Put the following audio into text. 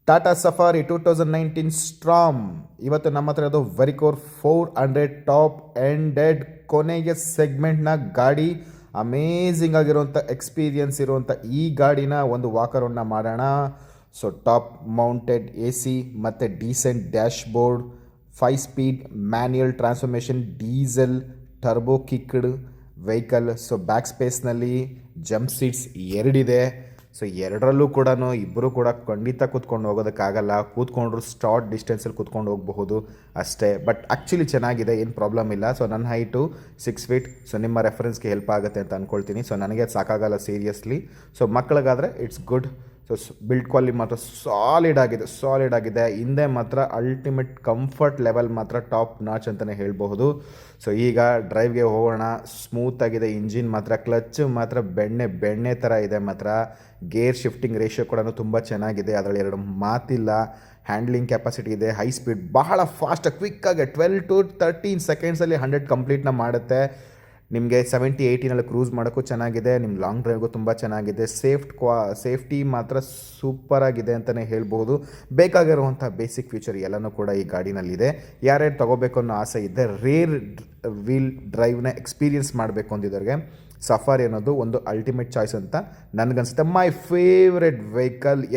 Tata safari 2019 ಸ್ಟ್ರಾಮ್ ಇವತ್ತು ನಮ್ಮ ಹತ್ರ ಅದು ವೆರಿಕೋರ್ 400 ಟಾಪ್ ಎಂಡೆಡ್ ಕೊನೆಯ ಸೆಗ್ಮೆಂಟ್ನ ಗಾಡಿ. ಅಮೇಝಿಂಗ್ ಆಗಿರುವಂಥ ಎಕ್ಸ್ಪೀರಿಯನ್ಸ್ ಇರುವಂಥ ಈ ಗಾಡಿನ ಒಂದು ವಾಕರೌಂಡ್ನ ಮಾಡೋಣ. So top mounted A C ಮತ್ತು decent dashboard, 5 speed manual transformation, diesel turbo kicked vehicle. So back ಸ್ಪೇಸ್ನಲ್ಲಿ ಜಂಪ್ ಸೀಟ್ಸ್ ಎರಡಿದೆ. ಸೊ ಎರಡರಲ್ಲೂ ಕೂಡ ಇಬ್ಬರು ಕೂಡ ಖಂಡಿತ ಕೂತ್ಕೊಂಡು ಹೋಗೋದಕ್ಕಾಗಲ್ಲ. ಕೂತ್ಕೊಂಡ್ರು ಸ್ಟಾರ್ಟ್ ಡಿಸ್ಟೆನ್ಸಲ್ಲಿ ಕೂತ್ಕೊಂಡು ಹೋಗಬಹುದು ಅಷ್ಟೇ. ಬಟ್ ಆ್ಯಕ್ಚುಲಿ ಚೆನ್ನಾಗಿದೆ, ಏನು ಪ್ರಾಬ್ಲಮ್ ಇಲ್ಲ. ಸೊ ನನ್ನ ಹೈಟು 6 ಫೀಟ್. ಸೊ ನಿಮ್ಮ ರೆಫರೆನ್ಸ್ಗೆ ಹೆಲ್ಪ್ ಆಗುತ್ತೆ ಅಂತ ಅಂದ್ಕೊಳ್ತೀನಿ. ಸೊ ನನಗೆ ಸಾಕಾಗಲ್ಲ ಸೀರಿಯಸ್ಲಿ. ಸೊ ಮಕ್ಕಳಿಗಾದರೆ it's good. So build quality ಮಾತ್ರ ಸಾಲಿಡ್ ಆಗಿದೆ. ಹಿಂದೆ ಮಾತ್ರ ಅಲ್ಟಿಮೇಟ್ ಕಂಫರ್ಟ್ ಲೆವೆಲ್ ಮಾತ್ರ ಟಾಪ್ ನಾಚ್ ಅಂತಲೇ ಹೇಳಬಹುದು. ಸೊ ಈಗ ಡ್ರೈವ್ಗೆ ಹೋಗೋಣ. ಸ್ಮೂತಾಗಿದೆ ಇಂಜಿನ್ ಮಾತ್ರ, ಕ್ಲಚ್ ಮಾತ್ರ ಬೆಣ್ಣೆ ಥರ ಇದೆ ಮಾತ್ರ. ಗೇರ್ ಶಿಫ್ಟಿಂಗ್ ರೇಷಿಯೋ ಕೂಡ ತುಂಬ ಚೆನ್ನಾಗಿದೆ, ಅದರಲ್ಲಿ ಎರಡು ಮಾತಿಲ್ಲ. ಹ್ಯಾಂಡ್ಲಿಂಗ್ ಕೆಪಾಸಿಟಿ ಇದೆ, ಹೈ ಸ್ಪೀಡ್, ಬಹಳ ಫಾಸ್ಟಾಗಿ ಕ್ವಿಕ್ಕಾಗಿ 12 to 13 ಸೆಕೆಂಡ್ಸಲ್ಲಿ 100 ಕಂಪ್ಲೀಟ್ನ ಮಾಡುತ್ತೆ. ನಿಮಗೆ 70-80ನಲ್ಲಿ ಕ್ರೂಸ್ ಮಾಡೋಕ್ಕೂ ಚೆನ್ನಾಗಿದೆ, ನಿಮ್ಮ ಲಾಂಗ್ ಡ್ರೈವ್ಗೂ ತುಂಬ ಚೆನ್ನಾಗಿದೆ. ಸೇಫ್ಟಿ ಮಾತ್ರ ಸೂಪರಾಗಿದೆ ಅಂತಲೇ ಹೇಳ್ಬೋದು. ಬೇಕಾಗಿರುವಂಥ ಬೇಸಿಕ್ ಫೀಚರ್ ಎಲ್ಲನೂ ಕೂಡ ಈ ಗಾಡಿನಲ್ಲಿದೆ. ಯಾರ್ಯಾರು ತೊಗೋಬೇಕು ಅನ್ನೋ ಆಸೆ ಇದೆ, ರೇರ್ ವೀಲ್ ಡ್ರೈವ್ನ ಎಕ್ಸ್ಪೀರಿಯನ್ಸ್ ಮಾಡಬೇಕು ಅಂದಿದ್ದವ್ರಿಗೆ ಸಫಾರಿ ಅನ್ನೋದು ಒಂದು ಅಲ್ಟಿಮೇಟ್ ಚಾಯ್ಸ್ ಅಂತ ನನಗನ್ಸುತ್ತೆ. My favourite vehicle.